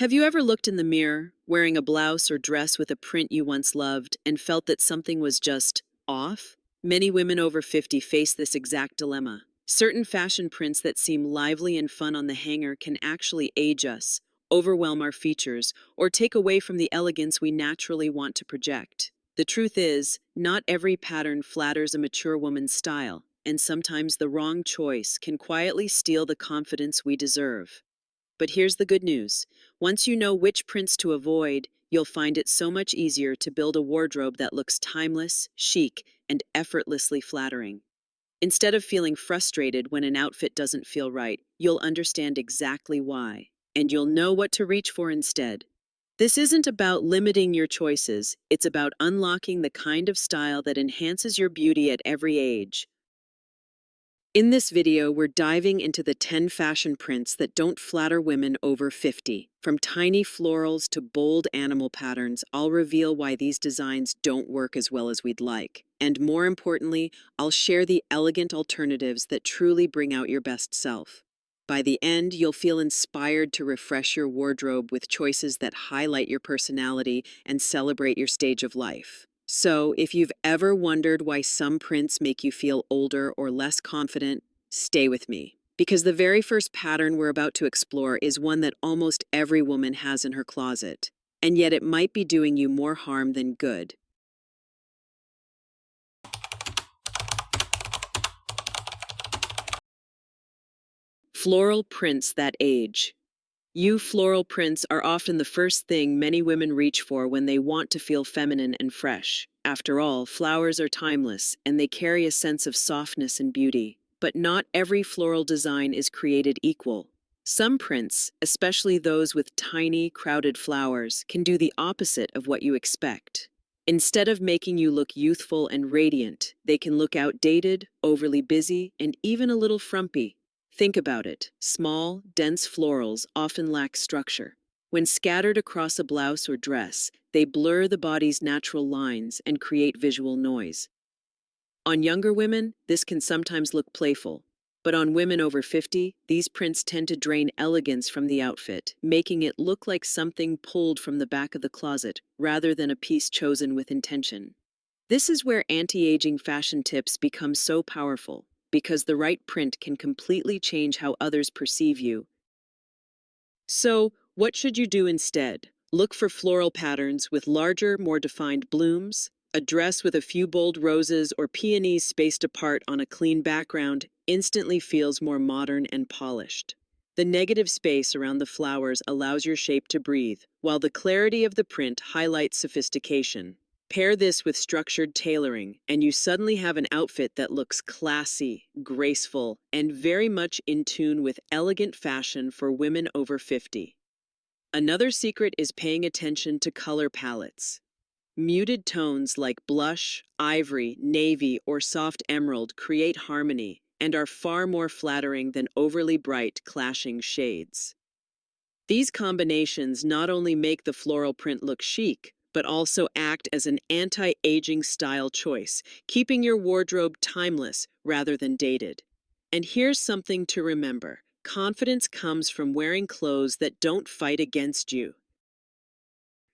Have you ever looked in the mirror, wearing a blouse or dress with a print you once loved, and felt that something was just off? Many women over 50 face this exact dilemma. Certain fashion prints that seem lively and fun on the hanger can actually age us, overwhelm our features, or take away from the elegance we naturally want to project. The truth is, not every pattern flatters a mature woman's style, and sometimes the wrong choice can quietly steal the confidence we deserve. But here's the good news. Once you know which prints to avoid, you'll find it so much easier to build a wardrobe that looks timeless, chic, and effortlessly flattering. Instead of feeling frustrated when an outfit doesn't feel right, you'll understand exactly why, and you'll know what to reach for instead. This isn't about limiting your choices, it's about unlocking the kind of style that enhances your beauty at every age. In this video, we're diving into the 10 fashion prints that don't flatter women over 50. From tiny florals to bold animal patterns, I'll reveal why these designs don't work as well as we'd like. And more importantly, I'll share the elegant alternatives that truly bring out your best self. By the end, you'll feel inspired to refresh your wardrobe with choices that highlight your personality and celebrate your stage of life. So, if you've ever wondered why some prints make you feel older or less confident, stay with me. Because the very first pattern we're about to explore is one that almost every woman has in her closet, and yet it might be doing you more harm than good. Floral prints that age. Floral prints are often the first thing many women reach for when they want to feel feminine and fresh. After all, flowers are timeless, and they carry a sense of softness and beauty. But not every floral design is created equal. Some prints, especially those with tiny, crowded flowers, can do the opposite of what you expect. Instead of making you look youthful and radiant, they can look outdated, overly busy, and even a little frumpy. Think about it. Small, dense florals often lack structure. When scattered across a blouse or dress, they blur the body's natural lines and create visual noise. On younger women, this can sometimes look playful. But on women over 50, these prints tend to drain elegance from the outfit, making it look like something pulled from the back of the closet rather than a piece chosen with intention. This is where anti-aging fashion tips become so powerful, because the right print can completely change how others perceive you. So, what should you do instead? Look for floral patterns with larger, more defined blooms. A dress with a few bold roses or peonies spaced apart on a clean background instantly feels more modern and polished. The negative space around the flowers allows your shape to breathe, while the clarity of the print highlights sophistication. Pair this with structured tailoring, and you suddenly have an outfit that looks classy, graceful, and very much in tune with elegant fashion for women over 50. Another secret is paying attention to color palettes. Muted tones like blush, ivory, navy, or soft emerald create harmony and are far more flattering than overly bright, clashing shades. These combinations not only make the floral print look chic, but also act as an anti-aging style choice, keeping your wardrobe timeless rather than dated. And here's something to remember. Confidence comes from wearing clothes that don't fight against you.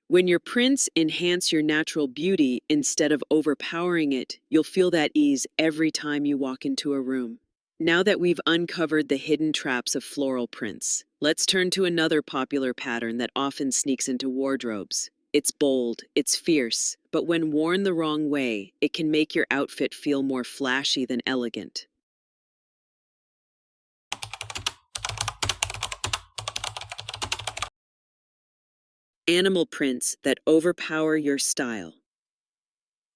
When your prints enhance your natural beauty instead of overpowering it, you'll feel that ease every time you walk into a room. Now that we've uncovered the hidden traps of floral prints, let's turn to another popular pattern that often sneaks into wardrobes. It's bold, it's fierce, but when worn the wrong way, it can make your outfit feel more flashy than elegant. Animal prints that overpower your style.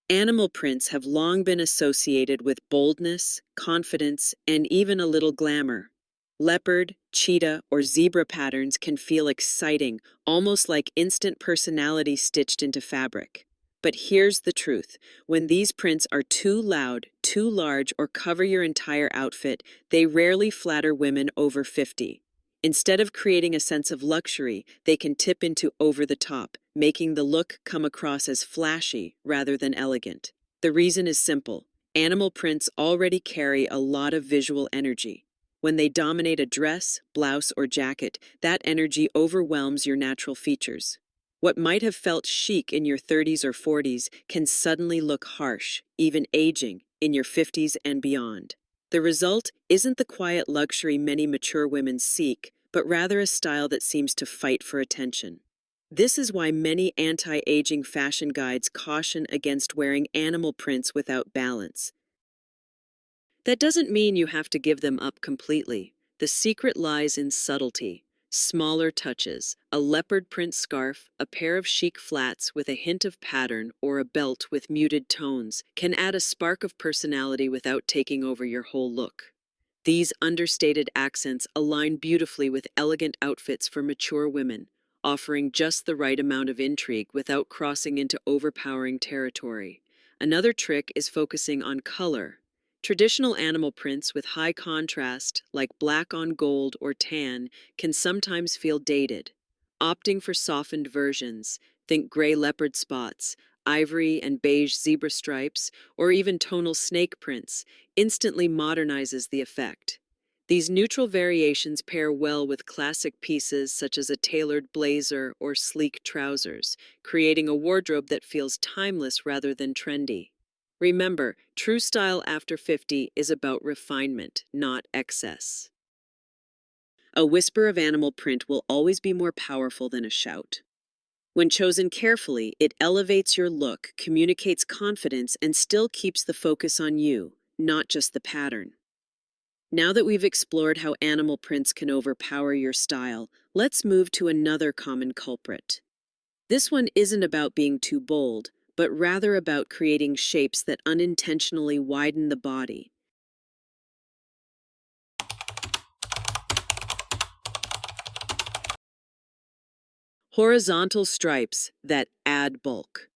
Animal prints have long been associated with boldness, confidence, and even a little glamour. Leopard, cheetah, or zebra patterns can feel exciting, almost like instant personality stitched into fabric. But here's the truth. When these prints are too loud, too large, or cover your entire outfit, they rarely flatter women over 50. Instead of creating a sense of luxury, they can tip into over the top, making the look come across as flashy rather than elegant. The reason is simple. Animal prints already carry a lot of visual energy. When they dominate a dress, blouse, or jacket, that energy overwhelms your natural features. What might have felt chic in your 30s or 40s can suddenly look harsh, even aging, in your 50s and beyond. The result isn't the quiet luxury many mature women seek, but rather a style that seems to fight for attention. This is why many anti-aging fashion guides caution against wearing animal prints without balance. That doesn't mean you have to give them up completely. The secret lies in subtlety. Smaller touches, a leopard print scarf, a pair of chic flats with a hint of pattern, or a belt with muted tones can add a spark of personality without taking over your whole look. These understated accents align beautifully with elegant outfits for mature women, offering just the right amount of intrigue without crossing into overpowering territory. Another trick is focusing on color. Traditional animal prints with high contrast, like black on gold or tan, can sometimes feel dated. Opting for softened versions, think gray leopard spots, ivory and beige zebra stripes, or even tonal snake prints, instantly modernizes the effect. These neutral variations pair well with classic pieces such as a tailored blazer or sleek trousers, creating a wardrobe that feels timeless rather than trendy. Remember, true style after 50 is about refinement, not excess. A whisper of animal print will always be more powerful than a shout. When chosen carefully, it elevates your look, communicates confidence, and still keeps the focus on you, not just the pattern. Now that we've explored how animal prints can overpower your style, let's move to another common culprit. This one isn't about being too bold, but rather about creating shapes that unintentionally widen the body. Horizontal stripes that add bulk.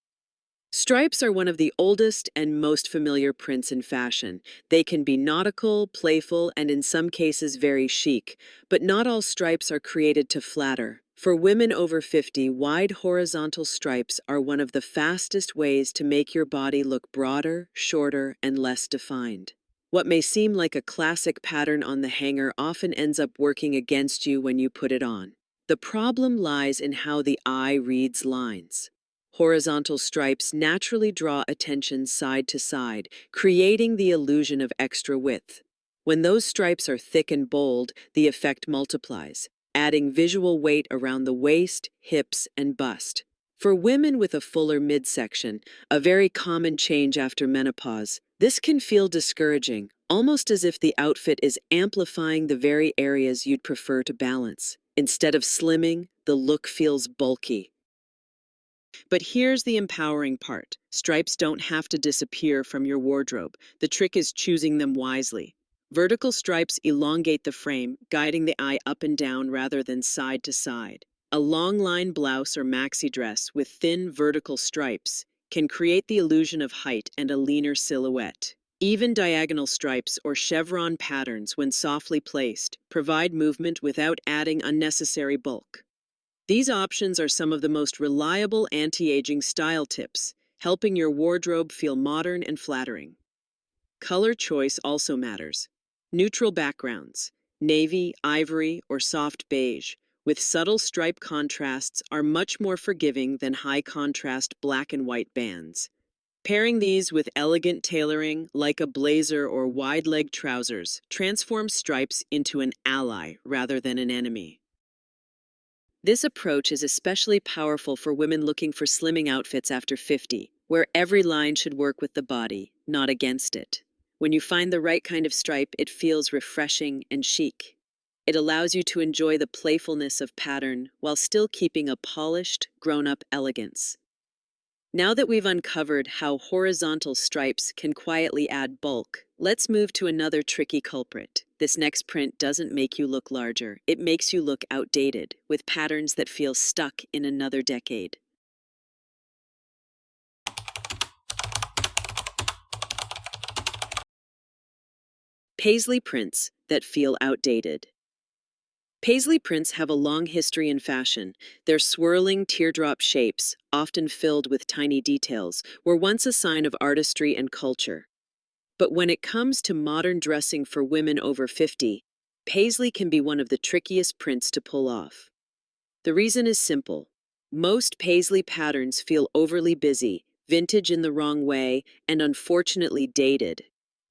Stripes are one of the oldest and most familiar prints in fashion. They can be nautical, playful, and in some cases very chic, but not all stripes are created to flatter. For women over 50, wide horizontal stripes are one of the fastest ways to make your body look broader, shorter, and less defined. What may seem like a classic pattern on the hanger often ends up working against you when you put it on. The problem lies in how the eye reads lines. Horizontal stripes naturally draw attention side to side, creating the illusion of extra width. When those stripes are thick and bold, the effect multiplies, adding visual weight around the waist, hips, and bust. For women with a fuller midsection, a very common change after menopause, this can feel discouraging, almost as if the outfit is amplifying the very areas you'd prefer to balance. Instead of slimming, the look feels bulky. But here's the empowering part. Stripes don't have to disappear from your wardrobe. The trick is choosing them wisely. Vertical stripes elongate the frame, guiding the eye up and down rather than side to side. A long line blouse or maxi dress with thin vertical stripes can create the illusion of height and a leaner silhouette. Even diagonal stripes or chevron patterns, when softly placed, provide movement without adding unnecessary bulk. These options are some of the most reliable anti-aging style tips, helping your wardrobe feel modern and flattering. Color choice also matters. Neutral backgrounds, navy, ivory, or soft beige, with subtle stripe contrasts are much more forgiving than high-contrast black and white bands. Pairing these with elegant tailoring, like a blazer or wide-leg trousers, transforms stripes into an ally rather than an enemy. This approach is especially powerful for women looking for slimming outfits after 50, where every line should work with the body, not against it. When you find the right kind of stripe, it feels refreshing and chic. It allows you to enjoy the playfulness of pattern while still keeping a polished, grown-up elegance. Now that we've uncovered how horizontal stripes can quietly add bulk, let's move to another tricky culprit. This next print doesn't make you look larger, it makes you look outdated, with patterns that feel stuck in another decade. Paisley prints that feel outdated. Paisley prints have a long history in fashion. Their swirling teardrop shapes, often filled with tiny details, were once a sign of artistry and culture. But when it comes to modern dressing for women over 50, Paisley can be one of the trickiest prints to pull off. The reason is simple. Most paisley patterns feel overly busy, vintage in the wrong way, and unfortunately dated.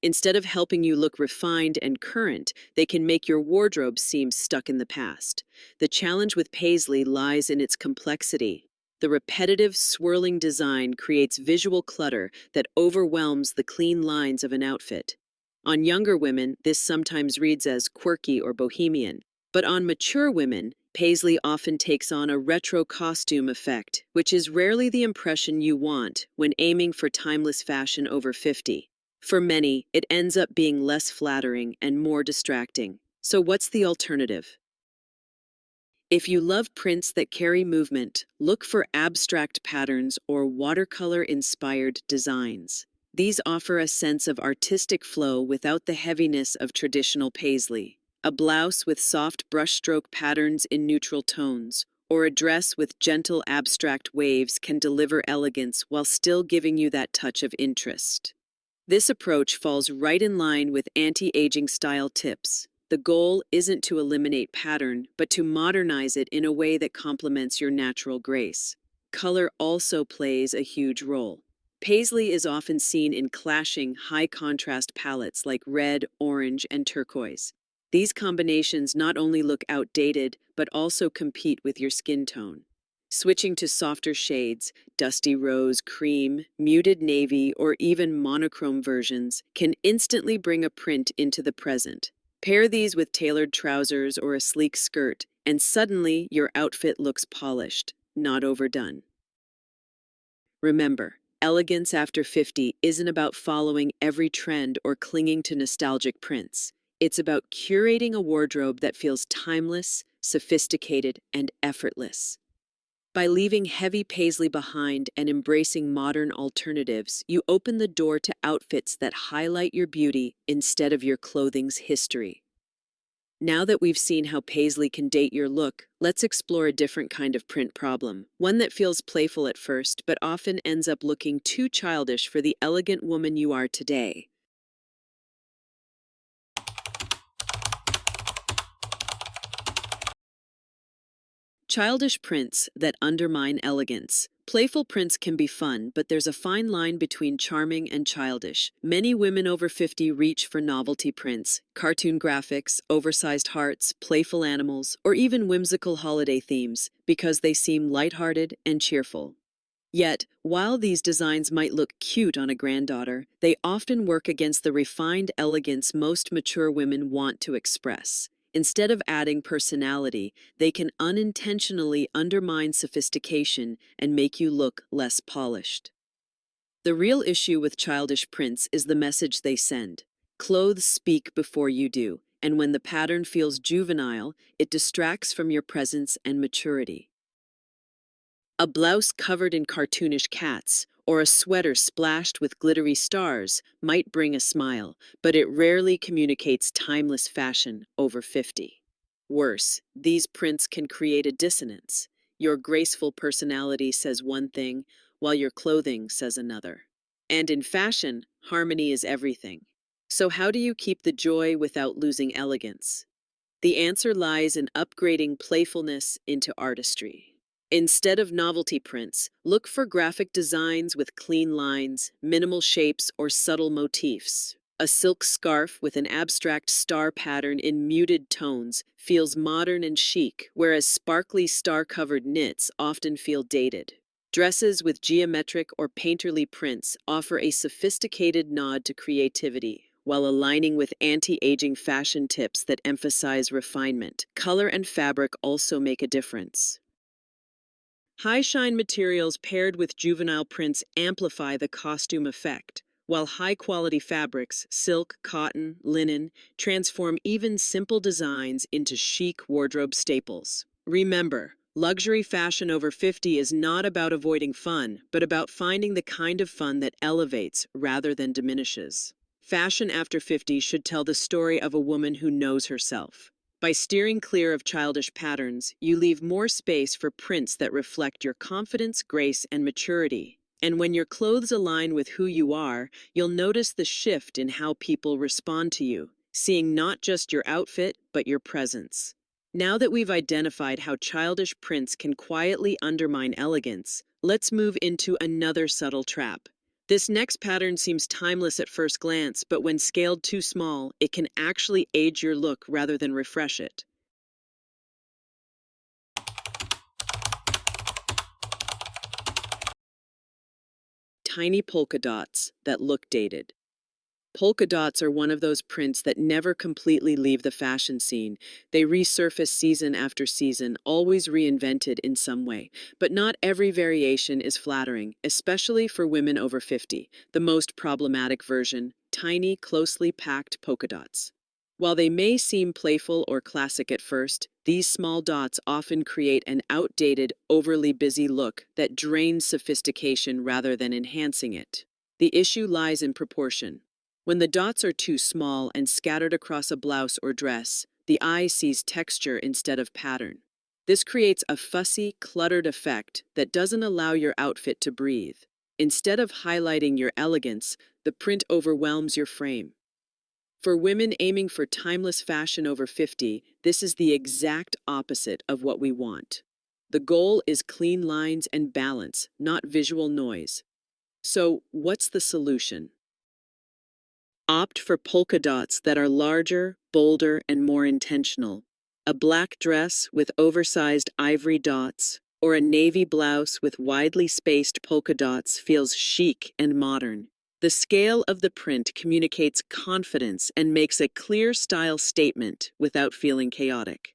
Instead of helping you look refined and current, they can make your wardrobe seem stuck in the past. The challenge with paisley lies in its complexity. The repetitive, swirling design creates visual clutter that overwhelms the clean lines of an outfit. On younger women, this sometimes reads as quirky or bohemian, but on mature women, paisley often takes on a retro costume effect, which is rarely the impression you want when aiming for timeless fashion over 50. For many, it ends up being less flattering and more distracting. So what's the alternative? If you love prints that carry movement, look for abstract patterns or watercolor-inspired designs. These offer a sense of artistic flow without the heaviness of traditional paisley. A blouse with soft brushstroke patterns in neutral tones, or a dress with gentle abstract waves can deliver elegance while still giving you that touch of interest. This approach falls right in line with anti-aging style tips. The goal isn't to eliminate pattern, but to modernize it in a way that complements your natural grace. Color also plays a huge role. Paisley is often seen in clashing, high-contrast palettes like red, orange, and turquoise. These combinations not only look outdated, but also compete with your skin tone. Switching to softer shades, dusty rose, cream, muted navy, or even monochrome versions can instantly bring a print into the present. Pair these with tailored trousers or a sleek skirt, and suddenly your outfit looks polished, not overdone. Remember, elegance after 50 isn't about following every trend or clinging to nostalgic prints. It's about curating a wardrobe that feels timeless, sophisticated, and effortless. By leaving heavy paisley behind and embracing modern alternatives, you open the door to outfits that highlight your beauty instead of your clothing's history. Now that we've seen how paisley can date your look, let's explore a different kind of print problem, one that feels playful at first but often ends up looking too childish for the elegant woman you are today. Childish prints that undermine elegance. Playful prints can be fun, but there's a fine line between charming and childish. Many women over 50 reach for novelty prints, cartoon graphics, oversized hearts, playful animals, or even whimsical holiday themes, because they seem lighthearted and cheerful. Yet, while these designs might look cute on a granddaughter, they often work against the refined elegance most mature women want to express. Instead of adding personality, they can unintentionally undermine sophistication and make you look less polished. The real issue with childish prints is the message they send. Clothes speak before you do, and when the pattern feels juvenile, it distracts from your presence and maturity. A blouse covered in cartoonish cats, or a sweater splashed with glittery stars might bring a smile, but it rarely communicates timeless fashion over 50. Worse, these prints can create a dissonance. Your graceful personality says one thing, while your clothing says another. And in fashion, harmony is everything. So how do you keep the joy without losing elegance? The answer lies in upgrading playfulness into artistry. Instead of novelty prints, look for graphic designs with clean lines, minimal shapes, or subtle motifs. A silk scarf with an abstract star pattern in muted tones feels modern and chic, whereas sparkly star-covered knits often feel dated. Dresses with geometric or painterly prints offer a sophisticated nod to creativity, while aligning with anti-aging fashion tips that emphasize refinement. Color and fabric also make a difference. High-shine materials paired with juvenile prints amplify the costume effect, while high-quality fabrics, silk, cotton, linen, transform even simple designs into chic wardrobe staples. Remember, luxury fashion over 50 is not about avoiding fun, but about finding the kind of fun that elevates rather than diminishes. Fashion after 50 should tell the story of a woman who knows herself. By steering clear of childish patterns, you leave more space for prints that reflect your confidence, grace, and maturity. And when your clothes align with who you are, you'll notice the shift in how people respond to you. seeing not just your outfit, but your presence. Now that we've identified how childish prints can quietly undermine elegance, let's move into another subtle trap. This next pattern seems timeless at first glance, but when scaled too small, it can actually age your look rather than refresh it. Tiny polka dots that look dated. Polka dots are one of those prints that never completely leave the fashion scene. They resurface season after season, always reinvented in some way. But not every variation is flattering, especially for women over 50. The most problematic version, tiny, closely packed polka dots. While they may seem playful or classic at first, these small dots often create an outdated, overly busy look that drains sophistication rather than enhancing it. The issue lies in proportion. When the dots are too small and scattered across a blouse or dress, the eye sees texture instead of pattern. This creates a fussy, cluttered effect that doesn't allow your outfit to breathe. Instead of highlighting your elegance, the print overwhelms your frame. For women aiming for timeless fashion over 50, this is the exact opposite of what we want. The goal is clean lines and balance, not visual noise. So, what's the solution? Opt for polka dots that are larger, bolder, and more intentional. A black dress with oversized ivory dots, or a navy blouse with widely spaced polka dots feels chic and modern. The scale of the print communicates confidence and makes a clear style statement without feeling chaotic.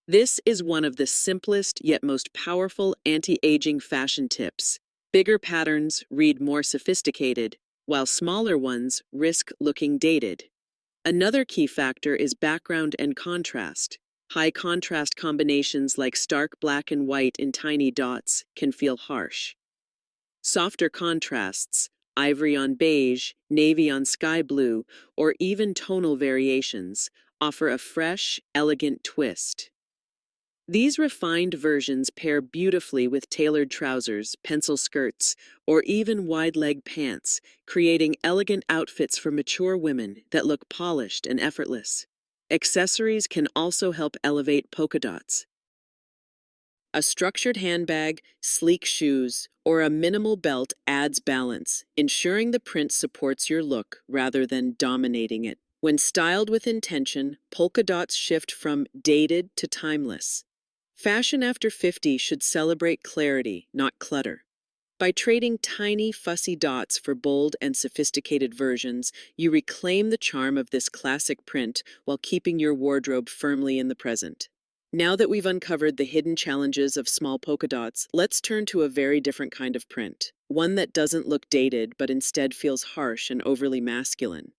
This is one of the simplest yet most powerful anti-aging fashion tips. Bigger patterns read more sophisticated, while smaller ones risk looking dated. Another key factor is background and contrast. High contrast combinations like stark black and white in tiny dots can feel harsh. Softer contrasts, ivory on beige, navy on sky blue, or even tonal variations, offer a fresh, elegant twist. These refined versions pair beautifully with tailored trousers, pencil skirts, or even wide-leg pants, creating elegant outfits for mature women that look polished and effortless. Accessories can also help elevate polka dots. A structured handbag, sleek shoes, or a minimal belt adds balance, ensuring the print supports your look rather than dominating it. When styled with intention, polka dots shift from dated to timeless. Fashion after 50 should celebrate clarity, not clutter. By trading tiny, fussy dots for bold and sophisticated versions, you reclaim the charm of this classic print while keeping your wardrobe firmly in the present. Now that we've uncovered the hidden challenges of small polka dots, let's turn to a very different kind of print. One that doesn't look dated, but instead feels harsh and overly masculine.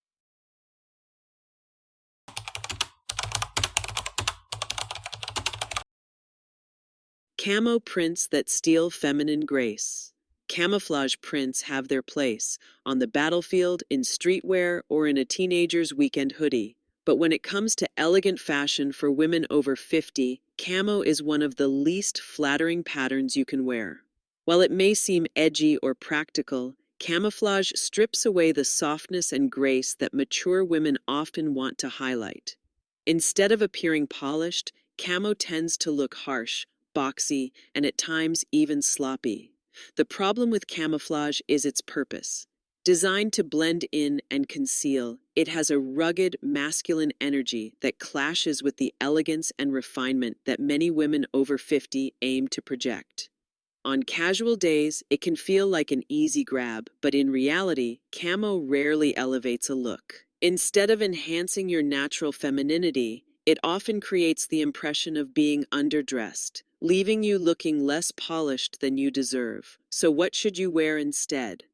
Camo prints that steal feminine grace. Camouflage prints have their place on the battlefield, in streetwear, or in a teenager's weekend hoodie. But when it comes to elegant fashion for women over 50, camo is one of the least flattering patterns you can wear. While it may seem edgy or practical, camouflage strips away the softness and grace that mature women often want to highlight. Instead of appearing polished, camo tends to look harsh, boxy, and at times even sloppy. The problem with camouflage is its purpose. Designed to blend in and conceal, it has a rugged, masculine energy that clashes with the elegance and refinement that many women over 50 aim to project. On casual days, it can feel like an easy grab, but in reality, camo rarely elevates a look. Instead of enhancing your natural femininity, it often creates the impression of being underdressed, leaving you looking less polished than you deserve. So what should you wear instead?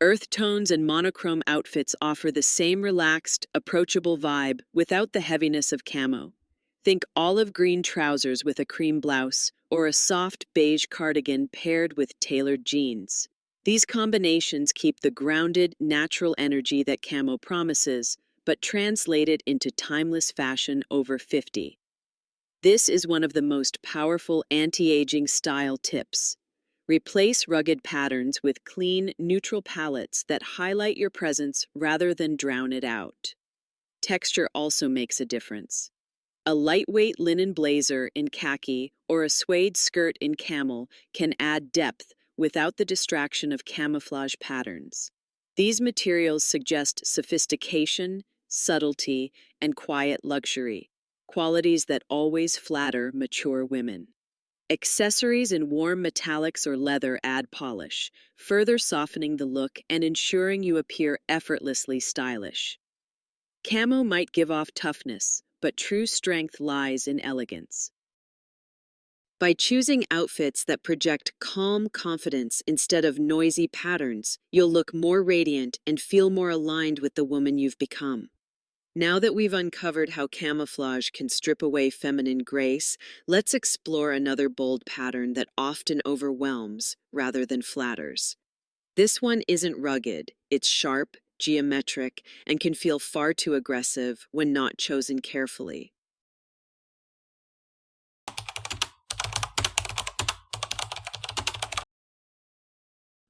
Earth tones and monochrome outfits offer the same relaxed, approachable vibe without the heaviness of camo. Think olive green trousers with a cream blouse, or a soft beige cardigan paired with tailored jeans. These combinations keep the grounded, natural energy that camo promises, but translate it into timeless fashion over 50. This is one of the most powerful anti-aging style tips. Replace rugged patterns with clean, neutral palettes that highlight your presence rather than drown it out. Texture also makes a difference. A lightweight linen blazer in khaki or a suede skirt in camel can add depth without the distraction of camouflage patterns. These materials suggest sophistication, subtlety, and quiet luxury, qualities that always flatter mature women. Accessories in warm metallics or leather add polish, further softening the look and ensuring you appear effortlessly stylish. Camo might give off toughness, but true strength lies in elegance. By choosing outfits that project calm confidence instead of noisy patterns, you'll look more radiant and feel more aligned with the woman you've become. Now that we've uncovered how camouflage can strip away feminine grace, let's explore another bold pattern that often overwhelms rather than flatters. This one isn't rugged, it's sharp, geometric, and can feel far too aggressive when not chosen carefully.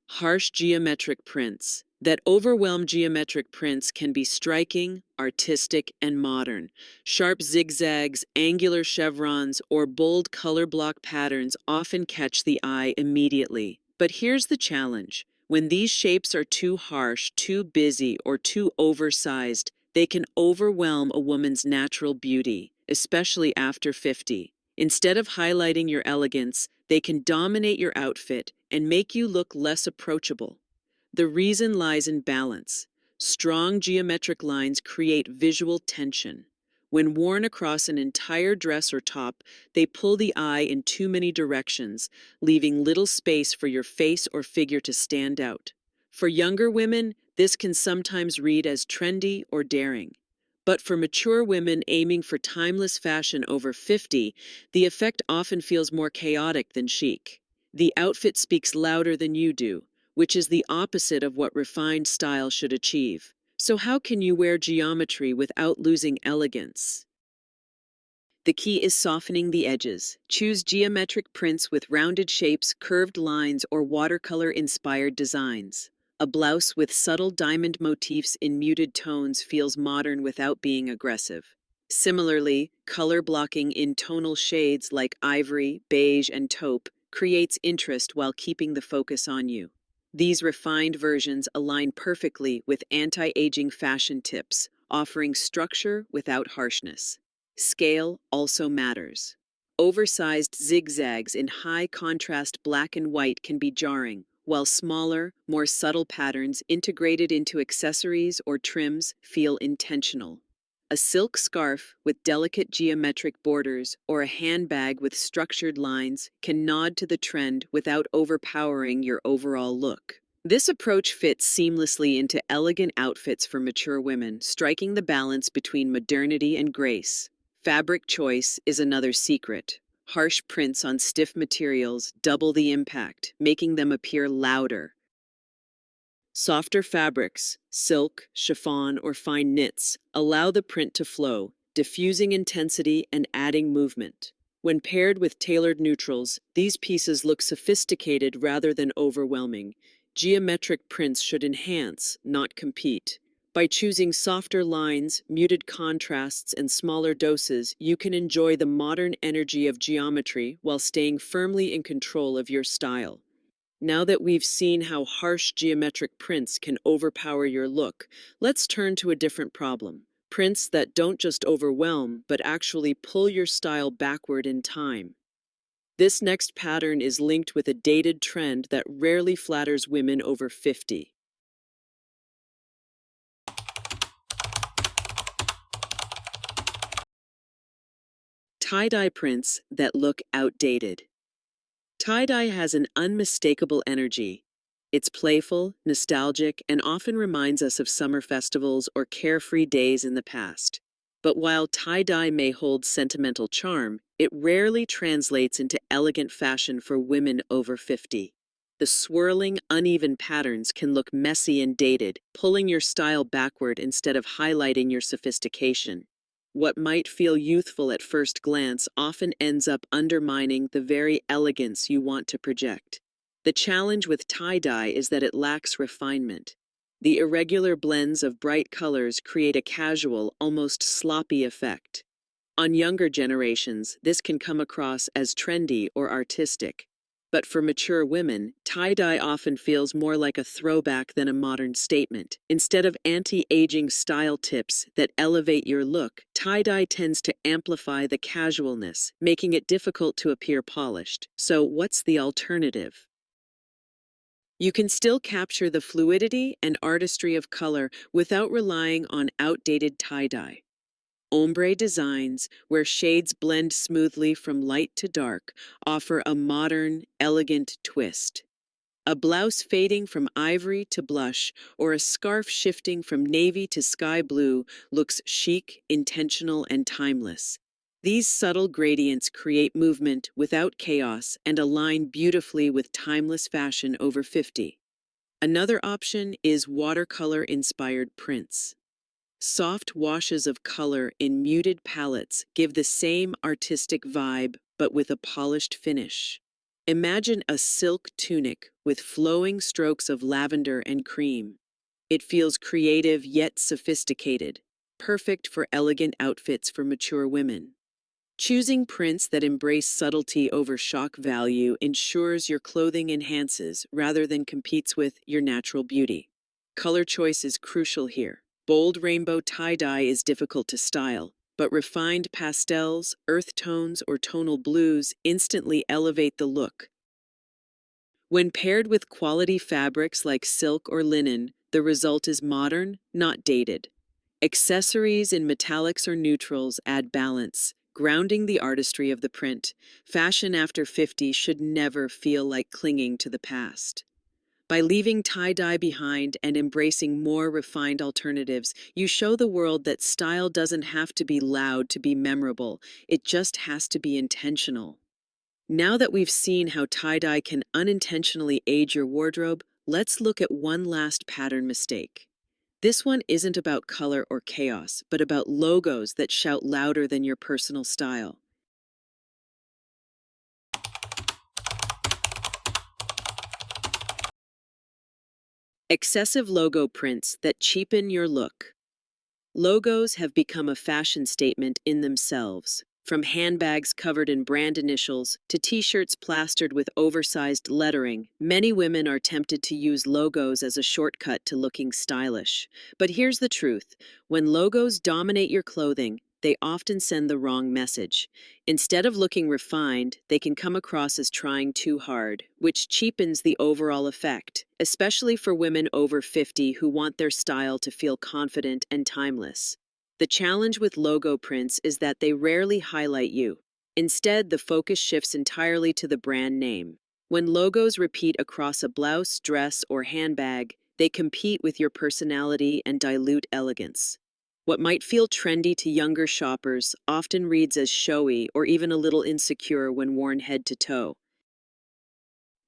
Harsh geometric prints. That overwhelm geometric prints can be striking, artistic, and modern. Sharp zigzags, angular chevrons, or bold color block patterns often catch the eye immediately. But here's the challenge. When these shapes are too harsh, too busy, or too oversized, they can overwhelm a woman's natural beauty, especially after 50. Instead of highlighting your elegance, they can dominate your outfit and make you look less approachable. The reason lies in balance. Strong geometric lines create visual tension. When worn across an entire dress or top, they pull the eye in too many directions, leaving little space for your face or figure to stand out. For younger women, this can sometimes read as trendy or daring. But for mature women aiming for timeless fashion over 50, the effect often feels more chaotic than chic. The outfit speaks louder than you do, which is the opposite of what refined style should achieve. So how can you wear geometry without losing elegance? The key is softening the edges. Choose geometric prints with rounded shapes, curved lines, or watercolor-inspired designs. A blouse with subtle diamond motifs in muted tones feels modern without being aggressive. Similarly, color blocking in tonal shades like ivory, beige, and taupe creates interest while keeping the focus on you. These refined versions align perfectly with anti-aging fashion tips, offering structure without harshness. Scale also matters. Oversized zigzags in high contrast black and white can be jarring, while smaller, more subtle patterns integrated into accessories or trims feel intentional. A silk scarf with delicate geometric borders or a handbag with structured lines can nod to the trend without overpowering your overall look. This approach fits seamlessly into elegant outfits for mature women, striking the balance between modernity and grace. Fabric choice is another secret. Harsh prints on stiff materials double the impact, making them appear louder. Softer fabrics, silk, chiffon, or fine knits, allow the print to flow, diffusing intensity and adding movement. When paired with tailored neutrals, these pieces look sophisticated rather than overwhelming. Geometric prints should enhance, not compete. By choosing softer lines, muted contrasts, and smaller doses, you can enjoy the modern energy of geometry while staying firmly in control of your style. Now that we've seen how harsh geometric prints can overpower your look, let's turn to a different problem. Prints that don't just overwhelm, but actually pull your style backward in time. This next pattern is linked with a dated trend that rarely flatters women over 50. Tie-dye prints that look outdated. Tie-dye has an unmistakable energy. It's playful, nostalgic, and often reminds us of summer festivals or carefree days in the past. But while tie-dye may hold sentimental charm, it rarely translates into elegant fashion for women over 50. The swirling, uneven patterns can look messy and dated, pulling your style backward instead of highlighting your sophistication. What might feel youthful at first glance often ends up undermining the very elegance you want to project. The challenge with tie-dye is that it lacks refinement. The irregular blends of bright colors create a casual, almost sloppy effect. On younger generations, this can come across as trendy or artistic. But for mature women, tie-dye often feels more like a throwback than a modern statement. Instead of anti-aging style tips that elevate your look, tie-dye tends to amplify the casualness, making it difficult to appear polished. So what's the alternative? You can still capture the fluidity and artistry of color without relying on outdated tie-dye. Ombre designs, where shades blend smoothly from light to dark, offer a modern, elegant twist. A blouse fading from ivory to blush, or a scarf shifting from navy to sky blue, looks chic, intentional, and timeless. These subtle gradients create movement without chaos and align beautifully with timeless fashion over 50. Another option is watercolor-inspired prints. Soft washes of color in muted palettes give the same artistic vibe, but with a polished finish. Imagine a silk tunic with flowing strokes of lavender and cream. It feels creative yet sophisticated, perfect for elegant outfits for mature women. Choosing prints that embrace subtlety over shock value ensures your clothing enhances rather than competes with your natural beauty. Color choice is crucial here. Bold rainbow tie-dye is difficult to style, but refined pastels, earth tones, or tonal blues instantly elevate the look. When paired with quality fabrics like silk or linen, the result is modern, not dated. Accessories in metallics or neutrals add balance, grounding the artistry of the print. Fashion after 50 should never feel like clinging to the past. By leaving tie-dye behind and embracing more refined alternatives, you show the world that style doesn't have to be loud to be memorable, it just has to be intentional. Now that we've seen how tie-dye can unintentionally age your wardrobe, let's look at one last pattern mistake. This one isn't about color or chaos, but about logos that shout louder than your personal style. Excessive logo prints that cheapen your look. Logos have become a fashion statement in themselves. From handbags covered in brand initials to t-shirts plastered with oversized lettering, many women are tempted to use logos as a shortcut to looking stylish. But here's the truth. When logos dominate your clothing, they often send the wrong message. Instead of looking refined, they can come across as trying too hard, which cheapens the overall effect, especially for women over 50 who want their style to feel confident and timeless. The challenge with logo prints is that they rarely highlight you. Instead, the focus shifts entirely to the brand name. When logos repeat across a blouse, dress, or handbag, they compete with your personality and dilute elegance. What might feel trendy to younger shoppers often reads as showy or even a little insecure when worn head to toe.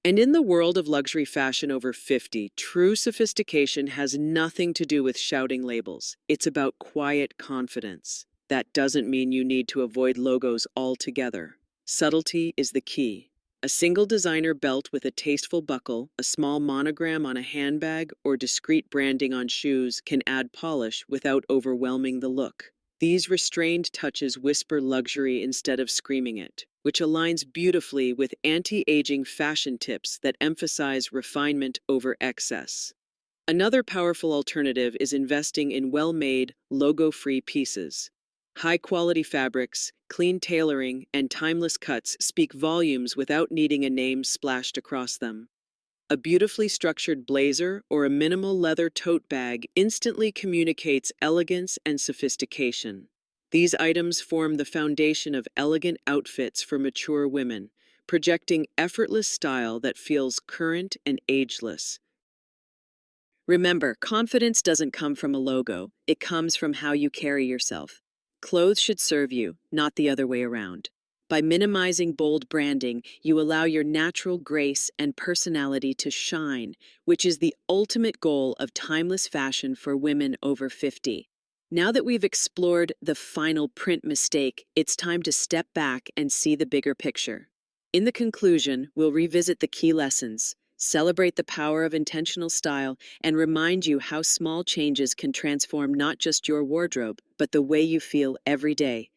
And in the world of luxury fashion over 50, true sophistication has nothing to do with shouting labels. It's about quiet confidence. That doesn't mean you need to avoid logos altogether. Subtlety is the key. A single designer belt with a tasteful buckle, a small monogram on a handbag, or discreet branding on shoes can add polish without overwhelming the look. These restrained touches whisper luxury instead of screaming it, which aligns beautifully with anti-aging fashion tips that emphasize refinement over excess. Another powerful alternative is investing in well-made, logo-free pieces. High-quality fabrics, clean tailoring, and timeless cuts speak volumes without needing a name splashed across them. A beautifully structured blazer or a minimal leather tote bag instantly communicates elegance and sophistication. These items form the foundation of elegant outfits for mature women, projecting effortless style that feels current and ageless. Remember, confidence doesn't come from a logo, it comes from how you carry yourself. Clothes should serve you, not the other way around. By minimizing bold branding, you allow your natural grace and personality to shine, which is the ultimate goal of timeless fashion for women over 50. Now that we've explored the final print mistake, it's time to step back and see the bigger picture. In the conclusion, we'll revisit the key lessons, celebrate the power of intentional style, and remind you how small changes can transform not just your wardrobe, but the way you feel every day.